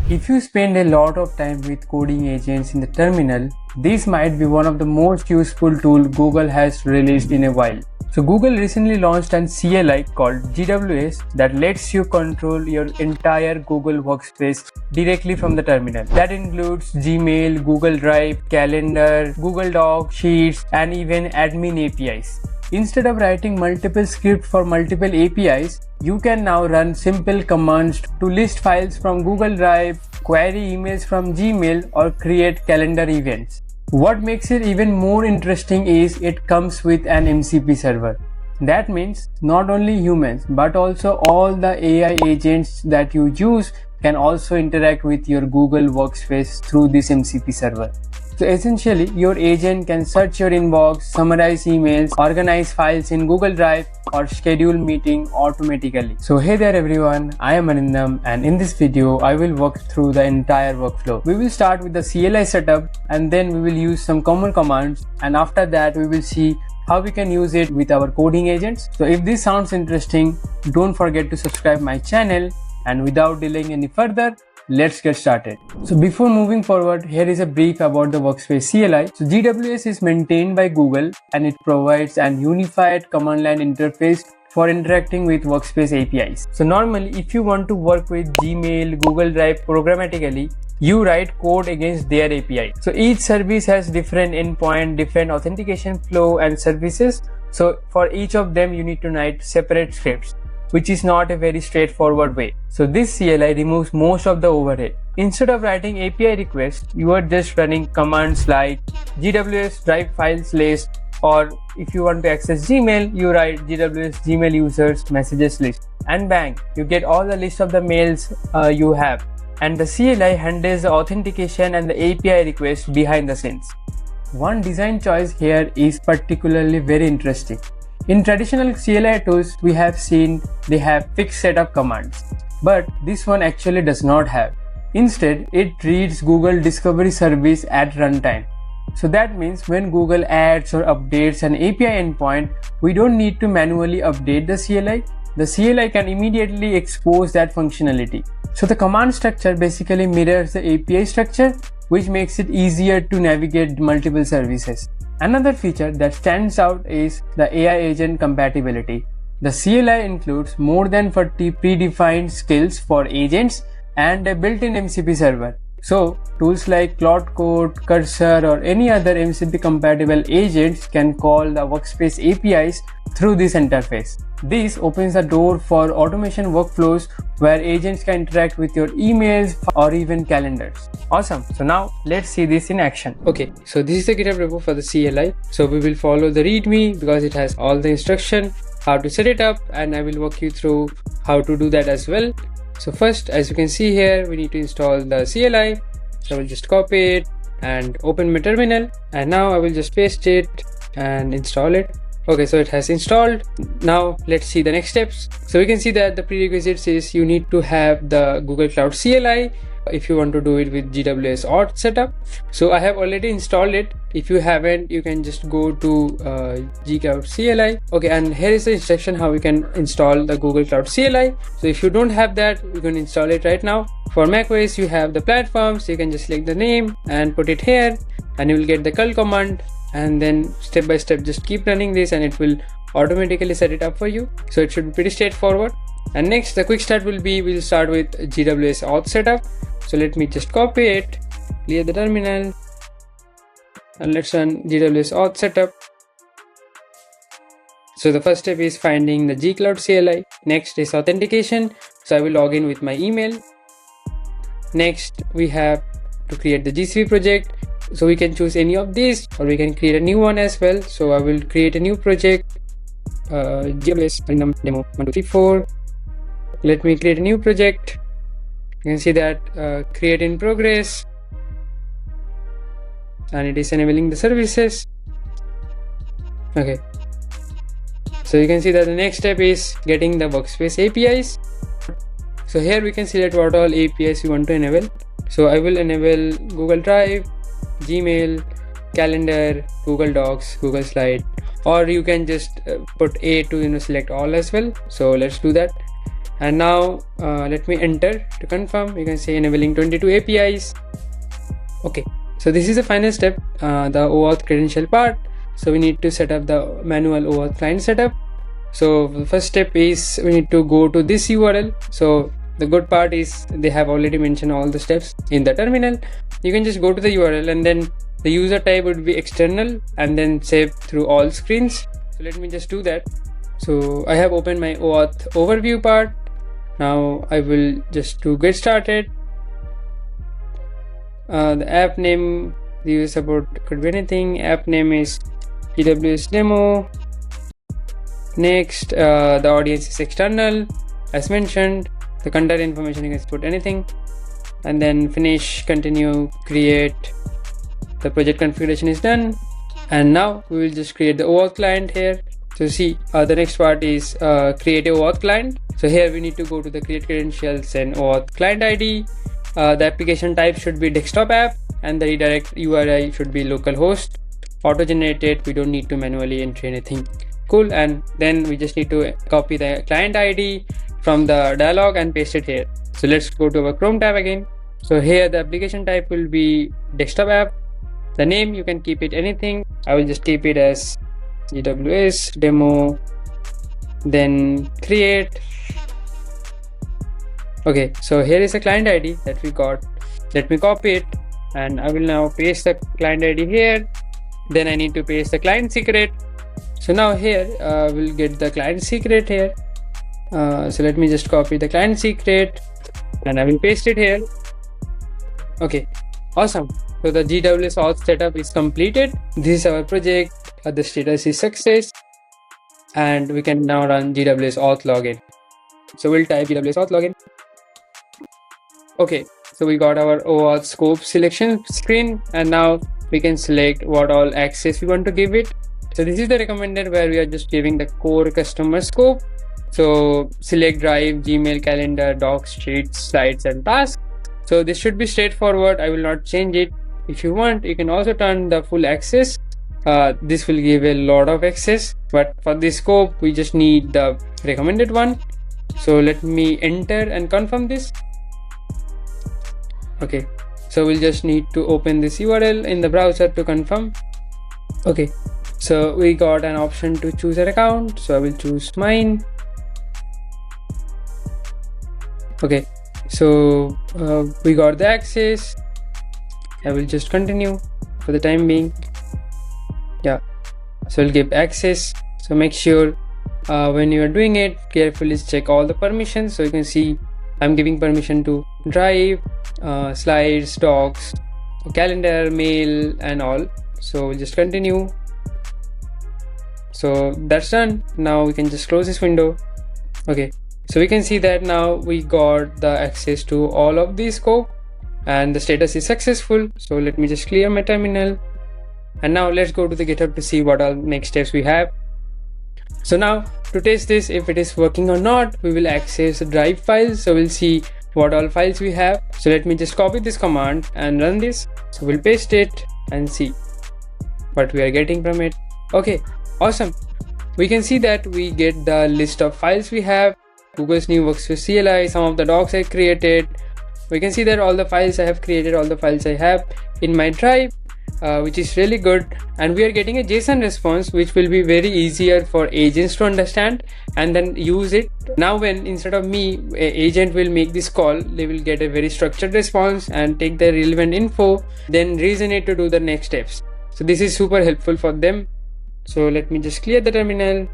If you spend a lot of time with coding agents in the terminal, this might be one of the most useful tools Google has released in a while. So Google recently launched an CLI called GWS that lets you control your entire Google Workspace directly from the terminal. That includes Gmail, Google Drive, Calendar, Google Docs, Sheets, and even admin APIs. Instead of writing multiple scripts for multiple APIs, you can now run simple commands to list files from Google Drive, query emails from Gmail, or create calendar events. What makes it even more interesting is it comes with an MCP server. That means not only humans but also all the AI agents that you use can also interact with your Google Workspace through this MCP server. So essentially, your agent can search your inbox, summarize emails, organize files in Google Drive, or schedule meeting automatically. So hey there everyone, I am Anindam, and in this video I will walk through the entire workflow. We will start with the CLI setup, and then we will use some common commands, and after that we will see how we can use it with our coding agents. So if this sounds interesting, don't forget to subscribe my channel, and without delaying any further, let's get started. So before moving forward, here is a brief about the Workspace CLI. So GWS is maintained by Google and it provides an unified command line interface for interacting with Workspace APIs. So normally, if you want to work with Gmail, Google Drive programmatically, you write code against their API. So each service has different endpoint, different authentication flow and services. So for each of them, you need to write separate scripts, which is not a very straightforward way. So this CLI removes most of the overhead. Instead of writing API requests, you are just running commands like GWS drive files list, or if you want to access Gmail, you write GWS Gmail users messages list, and bang, you get all the list of the mails you have. And the CLI handles the authentication and the API request behind the scenes. One design choice here is particularly very interesting. In traditional CLI tools, we have seen they have fixed set of commands, but this one actually does not have. Instead, it reads Google Discovery Service at runtime. So that means when Google adds or updates an API endpoint, we don't need to manually update the CLI. The CLI can immediately expose that functionality. So the command structure basically mirrors the API structure, which makes it easier to navigate multiple services. Another feature that stands out is the AI agent compatibility. The CLI includes more than 40 predefined skills for agents and a built-in MCP server. So tools like Claude Code, Cursor, or any other MCP compatible agents can call the Workspace APIs through this interface. This opens the door for automation workflows where agents can interact with your emails or even calendars. Awesome. So now let's see this in action. Okay, so this is the GitHub repo for the CLI. So we will follow the README because it has all the instruction, how to set it up, and I will walk you through how to do that as well. So first, as you can see here, we need to install the CLI. So I will just copy it and open my terminal, and now I will just paste it and install it. Okay, so it has installed. Now let's see the next steps. So we can see that the prerequisites is you need to have the Google Cloud CLI if you want to do it with GWS auth setup. So I have already installed it. If you haven't, you can just go to G Cloud CLI. Okay, and here is the instruction how you can install the Google Cloud CLI. So if you don't have that, you can install it right now. For macOS, you have the platform, so you can just select the name and put it here, and you will get the curl command, and then step by step just keep running this and it will automatically set it up for you. So it should be pretty straightforward. And next, the quick start will be, we'll start with GWS auth setup. So let me just copy it, clear the terminal, and let's run GWS auth setup. So the first step is finding the G Cloud CLI. Next is authentication. So I will log in with my email. Next, we have to create the GCP project. So we can choose any of these, or we can create a new one as well. So I will create a new project, GWS demo 1234. Let me create a new project. You can see that create in progress, and it is enabling the services. Okay, so you can see that the next step is getting the Workspace APIs. So here we can select what all APIs you want to enable. So I will enable Google Drive, Gmail, Calendar, Google Docs, Google Slide, or you can just put A to select all as well. So let's do that. And now let me enter to confirm. You can say enabling 22 APIs. Okay, so this is the final step, the OAuth credential part. So we need to set up the manual OAuth client setup. So the first step is we need to go to this URL. So the good part is they have already mentioned all the steps in the terminal. You can just go to the URL, and then the user type would be external and then save through all screens. So let me just do that. So I have opened my OAuth overview part. Now I will just to get started. The app name, the user support could be anything. App name is AWS demo. Next, the audience is external as mentioned. The contact information, you can put anything, and then finish, continue, create. The project configuration is done, and now we will just create the OAuth client here. So see, the next part is create a OAuth client. So here we need to go to the create credentials and OAuth client ID. The application type should be desktop app, and the redirect URI should be localhost. Auto generated, we don't need to manually enter anything. Cool. And then we just need to copy the client ID from the dialog and paste it here. So let's go to our Chrome tab again. So here the application type will be desktop app. The name, you can keep it anything. I will just keep it as AWS demo, then create. Okay, so here is the client ID that we got. Let me copy it, and I will now paste the client ID here. Then I need to paste the client secret. So now here we'll get the client secret here. So let me just copy the client secret, and I will paste it here. Okay, awesome. So the GWS auth setup is completed. This is our project. The status is success, and we can now run GWS auth login. So we'll type GWS auth login. Okay, so we got our OAuth scope selection screen, and now we can select what all access we want to give it. So this is the recommended, where we are just giving the core customer scope. So select drive, Gmail, calendar, docs, sheets, slides, and tasks. So this should be straightforward. I will not change it. If you want, you can also turn the full access. This will give a lot of access, but for this scope we just need the recommended one. So let me enter and confirm this. Okay, so we'll just need to open this URL in the browser to confirm. Okay, so we got an option to choose an account, so I will choose mine. Okay, so we got the access. I will just continue for the time being. Yeah, so we'll give access. So make sure when you are doing it, carefully check all the permissions. So you can see I'm giving permission to drive, slides, docs, calendar, mail, and all. So we'll just continue. So that's done. Now we can just close this window. Okay, so we can see that now we got the access to all of the scope, and the status is successful. So let me just clear my terminal, and now let's go to the GitHub to see what all next steps we have. So now to test this, if it is working or not, we will access the drive files. So we'll see what all files we have. So let me just copy this command and run this. So we'll paste it and see what we are getting from it. Okay, awesome. We can see that we get the list of files we have, Google's new Workspace CLI, some of the docs I created. We can see that all the files I have created, all the files I have in my drive, which is really good. And we are getting a JSON response, which will be very easier for agents to understand and then use it. Now when instead of me, an agent will make this call, they will get a very structured response and take the relevant info, then reason it to do the next steps. So this is super helpful for them. So let me just clear the terminal.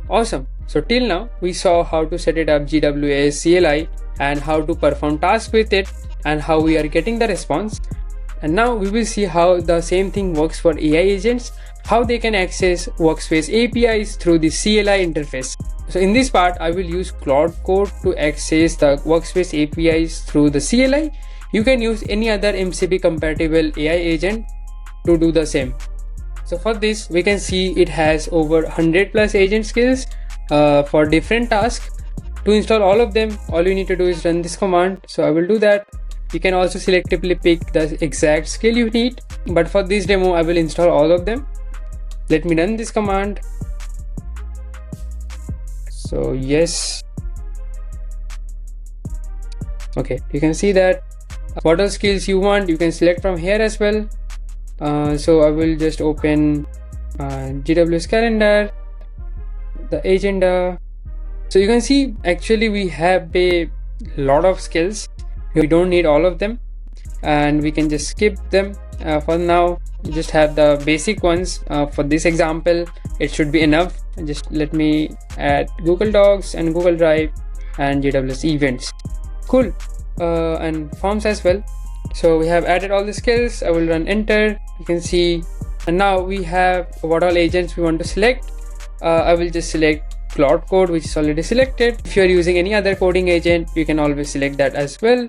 Awesome. So till now we saw how to set it up GWS CLI and how to perform tasks with it and how we are getting the response. And now we will see how the same thing works for AI agents, how they can access Workspace APIs through the CLI interface. So in this part, I will use Claude Code to access the Workspace APIs through the CLI. You can use any other MCP compatible AI agent to do the same. So for this, we can see it has over 100 plus agent skills for different tasks. To install all of them, all you need to do is run this command. So I will do that. You can also selectively pick the exact skill you need, but for this demo I will install all of them. Let me run this command. So yes, Okay, you can see that what all skills you want you can select from here as well. So I will just open GWS calendar, the agenda. So you can see actually we have a lot of skills. We don't need all of them and we can just skip them. For now you just have the basic ones. For this example it should be enough. Just let me add Google Docs and Google Drive and GWS events. Cool. And forms as well. So we have added all the skills. I will run enter. You can see, and now we have what all agents we want to select. I will just select Claude Code, which is already selected. If you are using any other coding agent, you can always select that as well.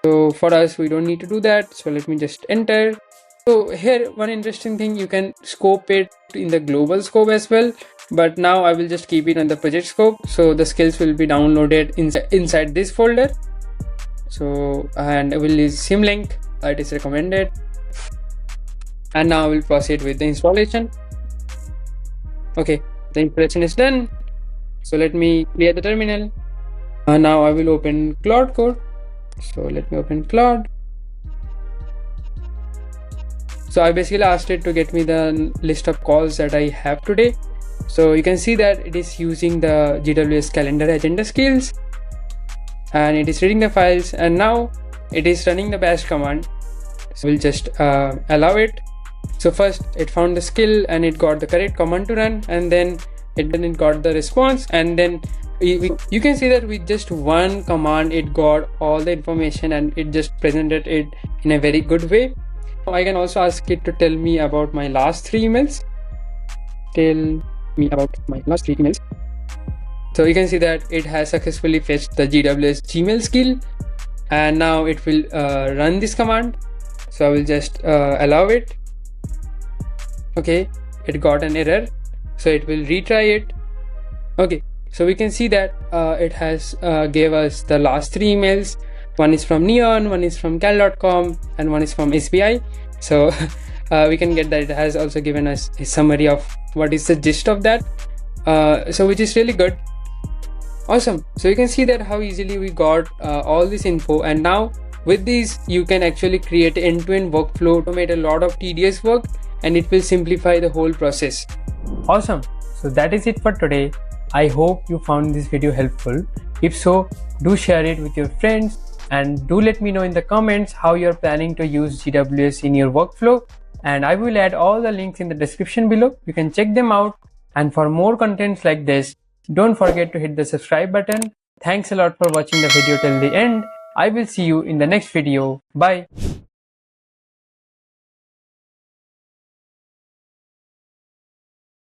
So for us, we don't need to do that. So let me just enter. So here, one interesting thing, you can scope it in the global scope as well. But now I will just keep it on the project scope. So the skills will be downloaded inside this folder. So, and I will use Symlink. It is recommended. And now I will proceed with the installation. Okay, the installation is done. So let me clear the terminal. Now I will open Claude Code. So let me open Claude. So I basically asked it to get me the list of calls that I have today. So you can see that it is using the GWS calendar agenda skills and it is reading the files, and now it is running the bash command. So we'll just allow it. So first it found the skill and it got the correct command to run, and then it got the response, and then you can see that with just one command it got all the information and it just presented it in a very good way. I can also ask it to tell me about my last 3 emails. Tell me about my last 3 emails. So you can see that it has successfully fetched the GWS Gmail skill, and now it will run this command. So I will just allow it. Okay, it got an error, so it will retry it. Okay, so we can see that it has gave us the last 3 emails. One is from Neon, one is from cal.com, and one is from SBI. So we can get that it has also given us a summary of what is the gist of that. So which is really good. Awesome. So you can see that how easily we got all this info, and now with these you can actually create an end-to-end workflow, automate a lot of tedious work, and it will simplify the whole process. Awesome. So that is it for today. I hope you found this video helpful. If so, do share it with your friends, and do let me know in the comments how you're planning to use GWS in your workflow, and I will add all the links in the description below. You can check them out, and for more contents like this, don't forget to hit the subscribe button. Thanks a lot for watching the video till the end. I will see you in the next video. Bye.